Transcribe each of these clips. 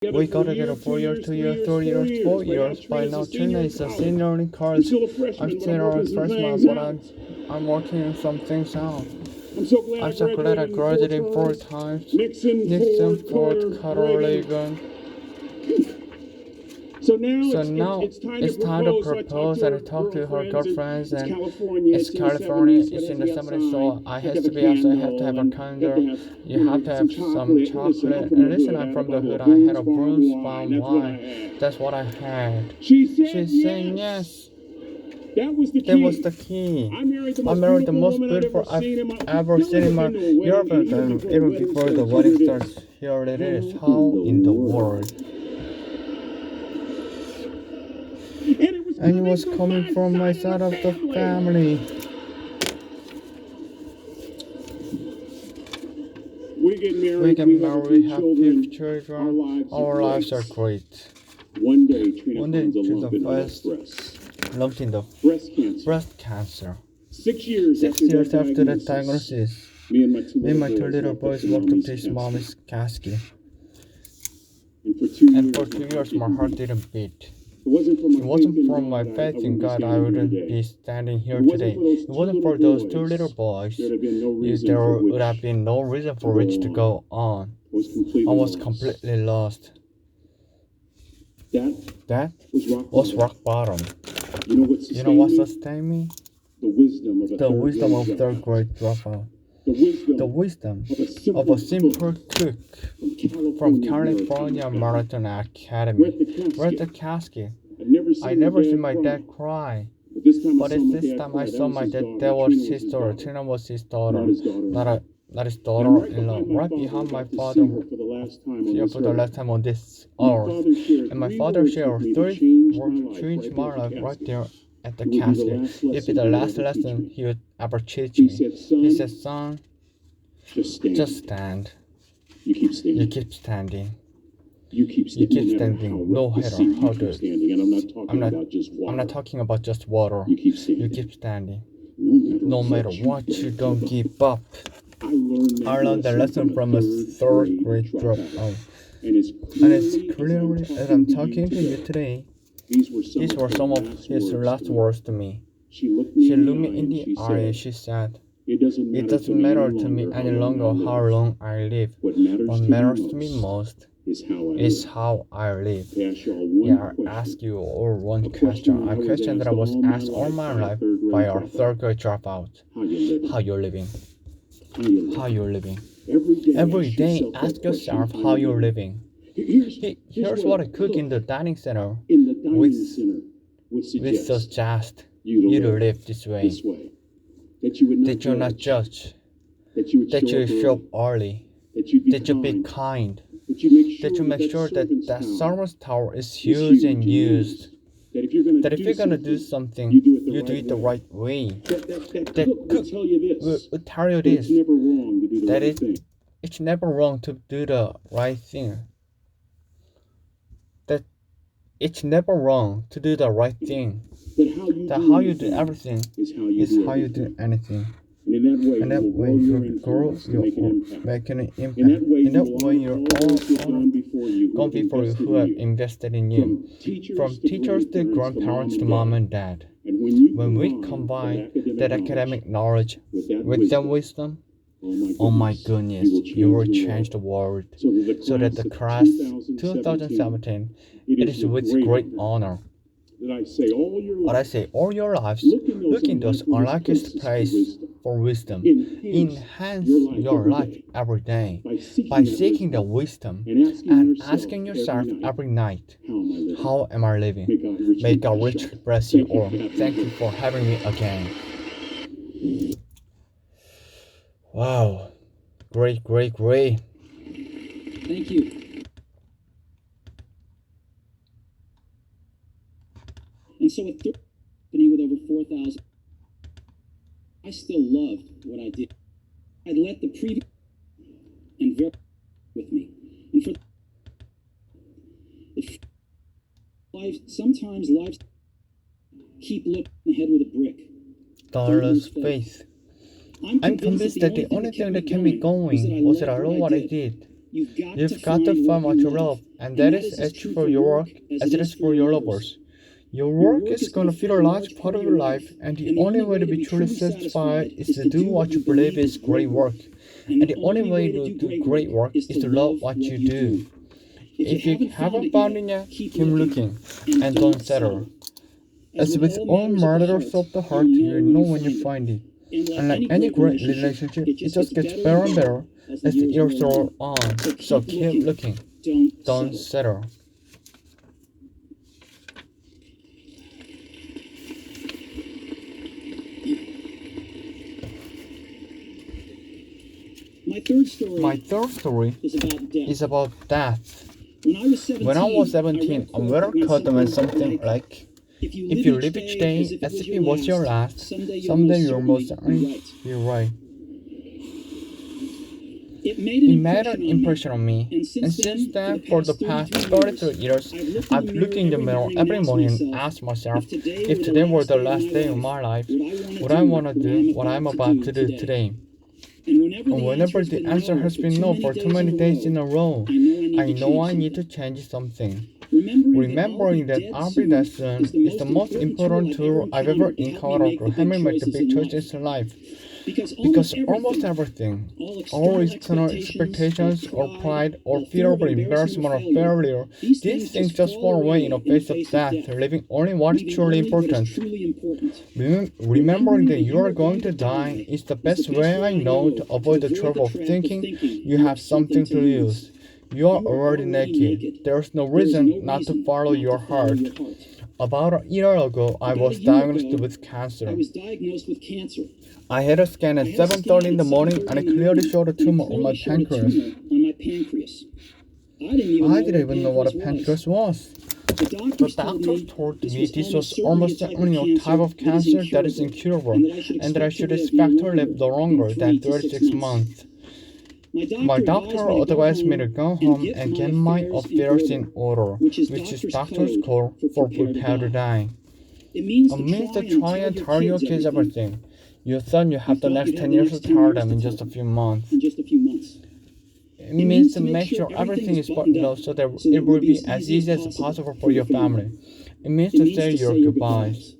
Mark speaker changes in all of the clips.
Speaker 1: We got together 4 years, 2 years, 3 years, 4 years. By now, Trina is a senior in college. I'm still a freshman, but I'm working some things out. I'm so glad I graduated 4 times. Nixon, Ford, Carter, Reagan.
Speaker 2: So now
Speaker 1: it's time to propose and talk to her girlfriends, and it's California, it's in the summer, so I have to be outside, I have to have a calendar, you have to have some chocolate, and listen, I'm from the hood, I had a bruise found wine, that's what I had. She's saying yes.
Speaker 2: That was
Speaker 1: the key. I married the most beautiful I've ever seen in my Europe, and even before the wedding starts, here it is, how in the world? And it was coming from my side of the family. We get married, we have 5 children. Our lives are great.
Speaker 2: One day,
Speaker 1: Trina first lumped in the breast cancer.
Speaker 2: 6 years
Speaker 1: after the diagnosis,
Speaker 2: me
Speaker 1: and my 2 little boys walked up to his mommy's casket.
Speaker 2: And
Speaker 1: for 2 years, my heart didn't beat.
Speaker 2: It
Speaker 1: wasn't for my faith in God, I wouldn't be standing here today. It wasn't for those 2 little boys. There would have been no reason for Rich to go on. I was completely lost. That was rock bottom. You know what sustained me? The wisdom of third grade dropout. The wisdom of a simple cook from California Marathon Academy. Read the casket. I never seen my dad cry. But it's this time I saw my dad. That was his daughter. Trina was his daughter, not his daughter-in-law. Right behind my father, here for the last time on this earth. And my father shared 3 words changed my life right there at the casket. It'd be the last lesson he would ever teach me. He said, son, just stand. You keep standing. You keep standing, no matter how good. I'm not talking about just water. You keep standing. No matter what, you don't give up. I learned the lesson from a 3rd grade dropout. And it's clearly, as I'm talking to you today, these were some of his last words to me. She looked me in the eye and she said, it doesn't matter to me any longer how long I live. What matters to me most is how I live. Yeah, I ask you all one question. A question that I was asked all my life by our 3rd grade dropout. How you're living? How you're living? Every day, ask yourself how you're living. Here's what I cook in the dining center. We suggest you to live this way. That you not judge. That you show up early. That you be kind. That you make sure that Solomon's Tower is used and used. That if you're gonna do something, you do it the right way. That cook will tell you this. That it's never wrong to do the right thing. That it's never wrong to do the right thing. That how you do everything is how you do anything. And that way you grow, you're making an impact. In that way you're all gone before you who have invested in you. From teachers to grandparents to mom and dad. When we combine that academic knowledge with that wisdom, oh my goodness, you will change the world. So that the class 2017, it is with great honor. But I say all your lives, look in those unlikeliest places for wisdom. Enhance your life every day by seeking the wisdom and asking yourself every night, how am I living? May God richly bless you all. Thank you for having me again. Wow. Great.
Speaker 3: Thank you. And so with company with over 4,000, I still loved what I did. I'd let the previous and very with me. And for life, sometimes life keep looking ahead with a brick.
Speaker 1: Darla's faith. I'm convinced that the only thing that kept me going was that I love what I did. You've got to find what you love, and that is as true for your work as it is for your lovers. Your work is going to fill a large part of your life, and the only way to be truly satisfied is to do what you believe is great work. And the only way to do great work is to love what you do. If you haven't found it yet, keep looking, and don't settle. As with all matters of the heart, you know when you find it. And like any great relationship, it just gets better and better as the years roll on. So keep looking. Don't settle.
Speaker 3: My third story
Speaker 1: is about death.
Speaker 3: When I was 17,
Speaker 1: I read a quote when something like, if you live each day as if it was your last, someday you'll most certainly be right.
Speaker 3: It
Speaker 1: It made an impression on me, and since then, for the past 33 years, I've looked in the mirror every morning and asked myself, if today were the last day of my life, would I want to do what I'm about to do today? And whenever the answer has been no for too many days in a row, I know I need to change something. Remembering that I'll be dead soon is the most important tool I've ever encountered to help me make the big choices in life. Because almost everything, all external expectations or pride or fear of embarrassment or failure, these things just fall away in the face of death, leaving only what is truly important. Remembering that you are going to die is the best way I know to avoid the trouble of thinking you have something to lose. You are already naked. There's no reason not to follow your heart. About a year ago, I was diagnosed with cancer. I had a scan at 7:30 in the morning and it clearly showed a tumor on my pancreas. I didn't even know what a pancreas was. The doctors told me this was almost certainly a type of cancer that is incurable and that I should expect to live no longer than 36 months. My doctor advised me to go home and get my affairs in order, which is doctor's call for prepare to die. It means to try and tell your kids everything. You thought you have the next 10 years to tell them in just a few months. It means to make sure everything is buttoned up so that it will be as easy as possible for your family. It means to say your goodbyes.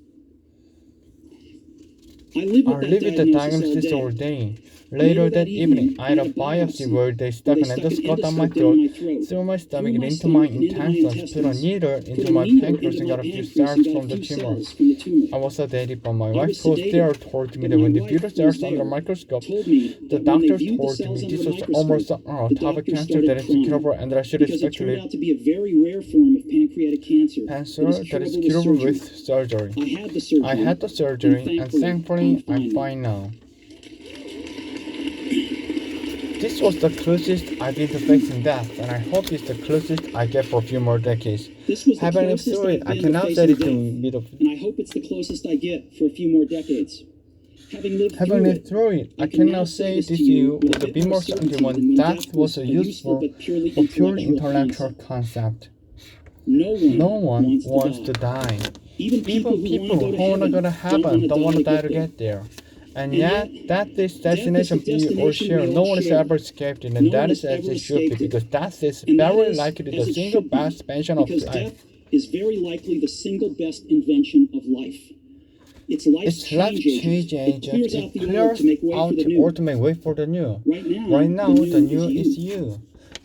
Speaker 1: I live with the diagnosis all day. Later that evening, I had a biopsy where they stuck an endoscope down my throat, through my stomach and into my intestines, put a needle into my pancreas and got a few cells from the tumor. I was sedated, but my wife who was there told me that when they viewed the cells under a microscope, the doctors told me this was almost a type of cancer that is incurable and that I should expect to live. Cancer that is curable with surgery. I had the surgery and thankfully I'm fine now. This was the closest I've been to facing death, and I hope it's the closest I get for a few more decades. Having lived through it, I can now say this to me.
Speaker 3: And I hope it's the closest I get for a few more decades.
Speaker 1: Having lived through it, I can now say this to you with a bit more certainty when death was a useful but purely intellectual concept. No one wants to die. Even people who want to go to heaven don't want to die to get there. And yet, that this destination we all share, no one has ever escaped it, and that is as it should be, because death is very likely the single best invention of life.
Speaker 3: Death is very likely the single best invention of life. It's
Speaker 1: life-changing agent. It clears out or to make way for the new. Right now, the new is you.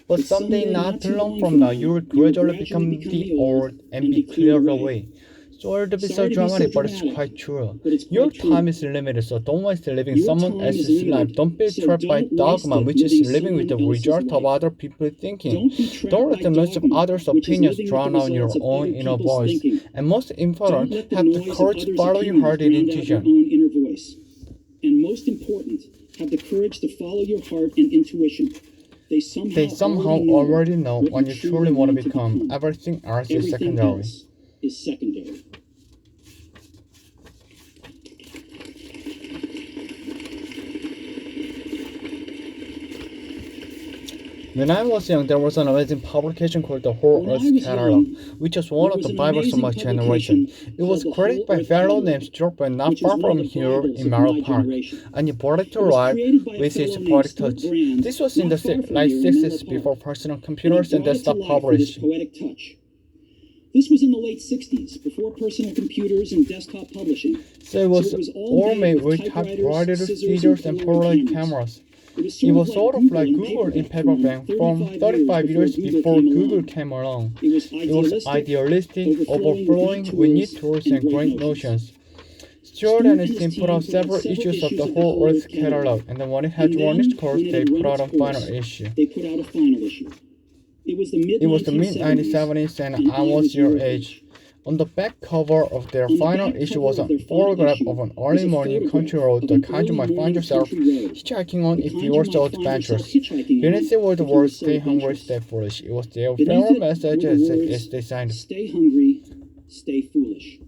Speaker 1: But someday, not too long from now, you will gradually become the old and be cleared away. Sorry to be so dramatic, but it's quite true. Your time is limited, so don't waste living someone else's life. Don't be trapped by dogma, which is living with the result of other people's thinking. Don't let the noise of others' opinions drown out your own inner voice. And most important, have the courage to follow your heart and intuition.
Speaker 3: And most important, have the courage to follow your heart and intuition. They
Speaker 1: somehow already know what you truly want to become. Everything else is secondary. When I was young, there was an amazing publication called the Whole
Speaker 3: When I
Speaker 1: Earth
Speaker 3: was
Speaker 1: Catalog,
Speaker 3: young,
Speaker 1: which was one
Speaker 3: there
Speaker 1: of
Speaker 3: was
Speaker 1: the
Speaker 3: an
Speaker 1: Bibles of my
Speaker 3: amazing
Speaker 1: generation.
Speaker 3: publication
Speaker 1: It was
Speaker 3: called the
Speaker 1: created
Speaker 3: Whole
Speaker 1: by
Speaker 3: Earth
Speaker 1: fellow
Speaker 3: Catalog,
Speaker 1: named George, not
Speaker 3: which was
Speaker 1: far
Speaker 3: one
Speaker 1: from
Speaker 3: of the
Speaker 1: here
Speaker 3: Bibles
Speaker 1: in
Speaker 3: of
Speaker 1: Merrill
Speaker 3: my
Speaker 1: Park,
Speaker 3: generation.
Speaker 1: and he brought it to
Speaker 3: It was
Speaker 1: life
Speaker 3: created by a
Speaker 1: with his
Speaker 3: fellow named
Speaker 1: poetic
Speaker 3: Stuart
Speaker 1: touch.
Speaker 3: Brand,
Speaker 1: This was in
Speaker 3: not
Speaker 1: the
Speaker 3: far from
Speaker 1: late
Speaker 3: here in Menlo
Speaker 1: 60s
Speaker 3: Park,
Speaker 1: before personal
Speaker 3: and he
Speaker 1: computers and
Speaker 3: brought it to
Speaker 1: desktop
Speaker 3: life with his
Speaker 1: publishing.
Speaker 3: poetic touch. This was in the late 60s, before personal computers and desktop publishing.
Speaker 1: So it was
Speaker 3: all
Speaker 1: all made with
Speaker 3: typewriters,
Speaker 1: typewriters,
Speaker 3: scissors,
Speaker 1: scissors,
Speaker 3: and
Speaker 1: and
Speaker 3: Polaroid
Speaker 1: Polaroid
Speaker 3: cameras.
Speaker 1: cameras. It was sort of like Google in paperback from 35 years before Google came along.
Speaker 3: It was
Speaker 1: It was idealistic, overflowing with new tools and great notions. Stuart and his team put out several issues of the Whole Earth Catalog, and then when it had run its course, they put out a final issue.
Speaker 3: They put out a final issue. It was the
Speaker 1: mid-1970s, and I was your age. On the back cover of their final issue was a photograph of an early morning country road, the kind you might find yourself hitchhiking on if you were so adventurous. Beneath it were the words, "Stay hungry, stay foolish." It was their farewell message as they signed.
Speaker 3: Stay hungry, stay foolish.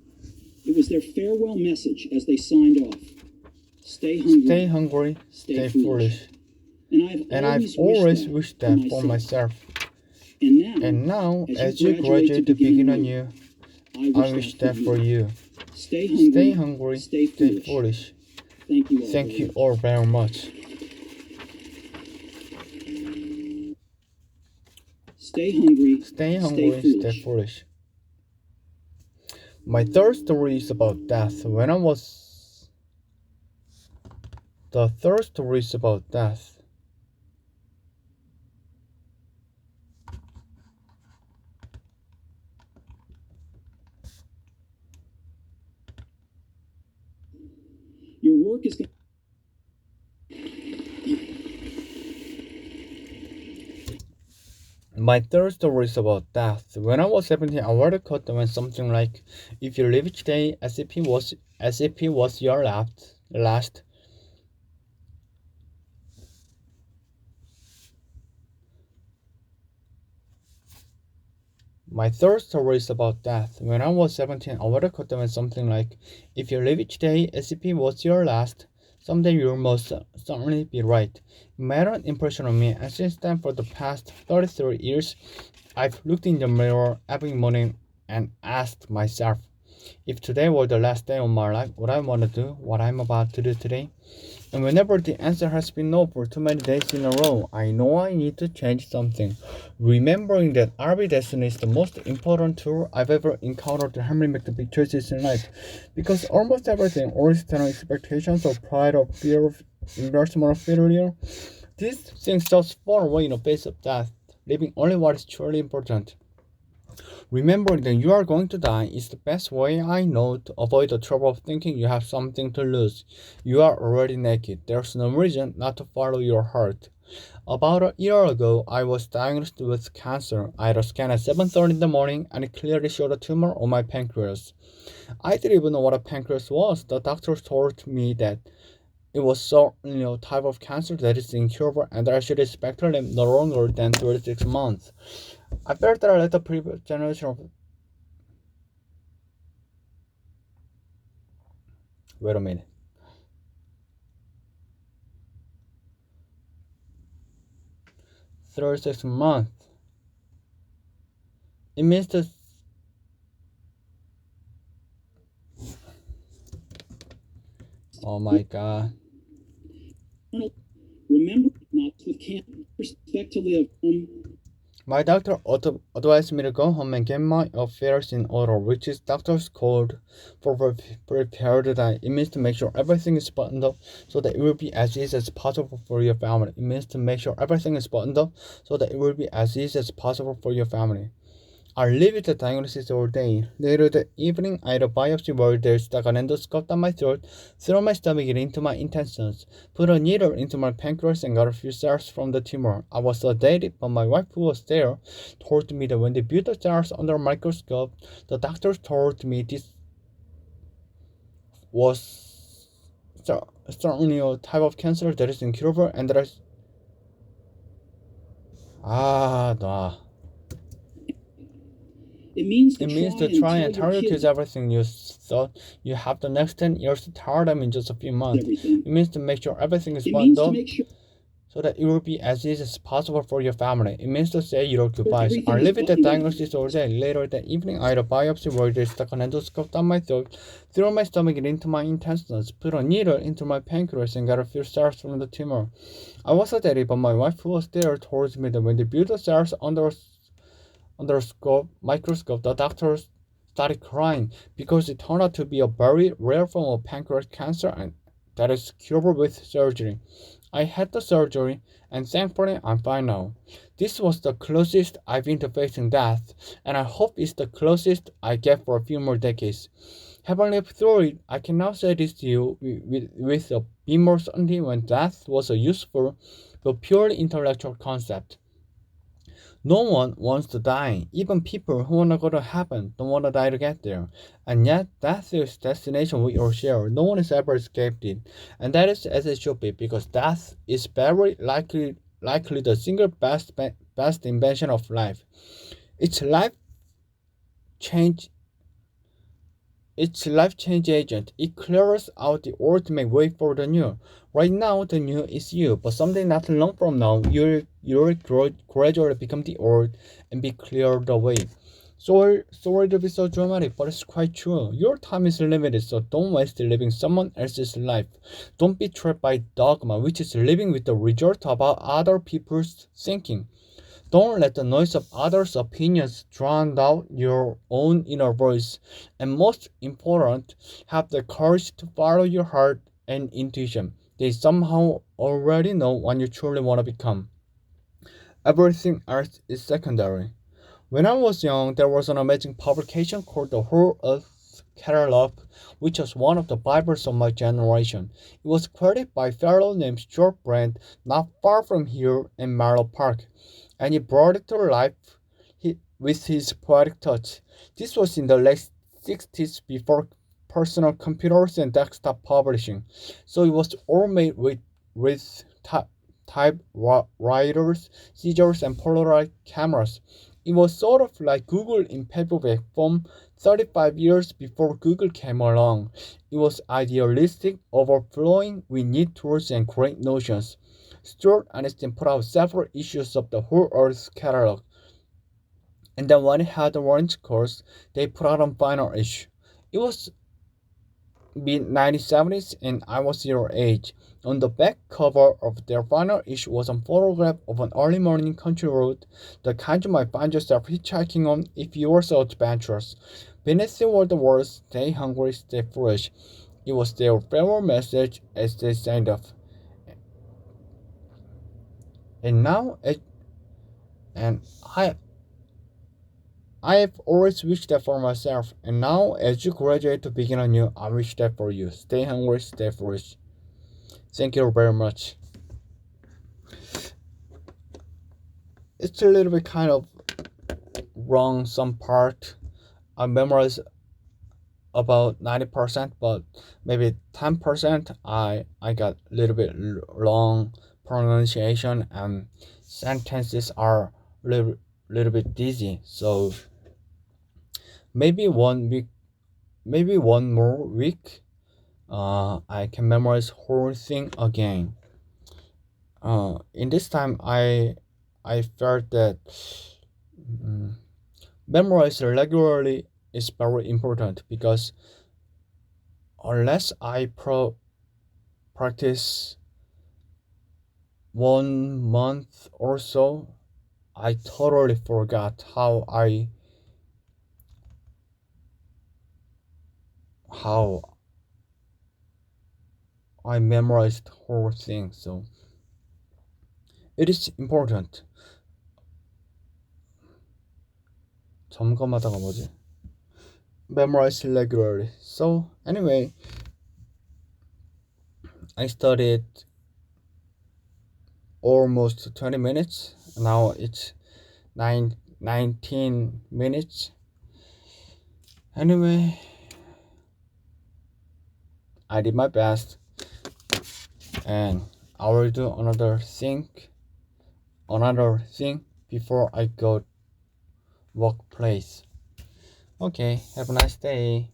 Speaker 3: It was their farewell message as they signed off. Stay hungry,
Speaker 1: stay foolish.
Speaker 3: And I've always
Speaker 1: wished that for myself.
Speaker 3: And
Speaker 1: now, as you graduate to begin anew, I wish that for you.
Speaker 3: Stay
Speaker 1: hungry, stay foolish.
Speaker 3: Thank you all
Speaker 1: very much.
Speaker 3: Stay hungry,
Speaker 1: stay foolish. My third story is about death. The third story is about death.
Speaker 3: Your work is going
Speaker 1: My third story is about death. When I was 17, I read a quote that went something like, "If you live each day as if it was your last." My third story is about death. When I was 17, I read a quote that went something like, "If you live each day as if it was your last, someday you'll most certainly be right." It made an impression on me, and since then, for the past 33 years, I've looked in the mirror every morning and asked myself, if today were the last day of my life, would I want to do what I'm about to do today? And whenever the answer has been no for too many days in a row, I know I need to change something. Remembering that arbitration is the most important tool I've ever encountered to help me make the big choices in life. Because almost everything, or external expectations or pride or fear of embarrassment or failure, these things just fall away in the face of death, leaving only what is truly important. Remembering that you are going to die is the best way I know to avoid the trouble of thinking you have something to lose. You are already naked. There's no reason not to follow your heart. About a year ago, I was diagnosed with cancer. I had a scan at 7:30 in the morning, and it clearly showed a tumor on my pancreas. I didn't even know what a pancreas was. The doctors told me that it was type of cancer that is incurable and that I should expect to live no longer than 36 months. I felt that I let the previous generation of... Wait a minute. "36 months. It means that... Oh my god.
Speaker 3: Remember not with cancer, expect to live
Speaker 1: My doctor advised me to go home and get my affairs in order, which is doctor's code for prepare to die. It means to make sure everything is buttoned up so that it will be as easy as possible for your family. It means to make sure everything is buttoned up so that it will be as easy as possible for your family. I lived with the diagnosis all day. Later that evening, I had a biopsy where they stuck an endoscope down my throat, threw my stomach into my intestines, put a needle into my pancreas, and got a few cells from the tumor. I was sedated, but my wife, who was there, told me that when they viewed the cells under a microscope, the doctors told me this was certainly a type of cancer that is incurable and that is...
Speaker 3: It means
Speaker 1: to try and tell your kids everything you thought you have the next 10 years to tell them in just a few months. It means to make sure everything is buttoned up so that it will be as easy as possible for your family. It means to say your goodbyes. I
Speaker 3: Everything is
Speaker 1: live with the
Speaker 3: buttoned up.
Speaker 1: diagnosis all day. Later that evening, I had a biopsy where they stuck an endoscope down my throat, through my stomach and into my intestines, put a needle into my pancreas, and got a few cells from the tumor. I was sedated, but my wife, who was there, told me that when they built the cells under microscope, the doctors started crying because it turned out to be a very rare form of pancreatic cancer and that is curable with surgery. I had the surgery, and thankfully I'm fine now. This was the closest I've been to facing death, and I hope it's the closest I get for a few more decades. Having lived through it, I can now say this to you with a bit more certainty when death was a useful but purely intellectual concept. No one wants to die. Even people who want to go to heaven don't want to die to get there. And yet, death is destination we all share. No one has ever escaped it. And that is as it should be, because death is very likely the single best invention of life. It's life change It's life-change agent. It clears out the old to make way for the new. Right now, the new is you, but someday not long from now, you'll gradually become the old and be cleared away. Sorry to be so dramatic, but it's quite true. Your time is limited, so don't waste living someone else's life. Don't be trapped by dogma, which is living with the result about other people's thinking. Don't let the noise of others' opinions drown out your own inner voice. And most important, have the courage to follow your heart and intuition. They somehow already know what you truly want to become. Everything else is secondary. When I was young, there was an amazing publication called the Whole Earth Catalog, which was one of the Bibles of my generation. It was created by a fellow named George Brand, not far from here in Marlow Park, and he brought it to life with his poetic touch. This was in the late 60s before personal computers and desktop publishing, so it was all made with typewriters, scissors, and Polaroid cameras. It was sort of like Google in paperback form 35 years before Google came along. It was idealistic, overflowing with neat tools and great notions. Stuart Anniston put out several issues of the Whole Earth catalog, and then when it had the launch course, they put out a final issue. It was mid-1970s and I was your age. On the back cover of their final issue was a photograph of an early morning country road, the kind you might find yourself hitchhiking on if you were so adventurous. Beneath it were the words, "Stay hungry, stay foolish." It was their farewell message as they signed off. And now, and I have always wished that for myself, and now as you graduate to begin anew, I wish that for you. Stay hungry, stay foolish. Thank you very much. It's a little bit kind of wrong some part. I memorized about 90%, but maybe 10% I got a little bit wrong pronunciation and sentences are a little bit dizzy. So maybe one more week, I can memorize whole thing again. In this time, I felt that memorize regularly is very important because unless I practice 1 month or so, I totally forgot how I memorized whole thing. So it is important. 점검하다가 뭐지? Memorize regularly. So anyway, I studied almost 20 minutes. Now it's 19 minutes. Anyway, I did my best, and I will do another thing before I go workplace. Okay, have a nice day.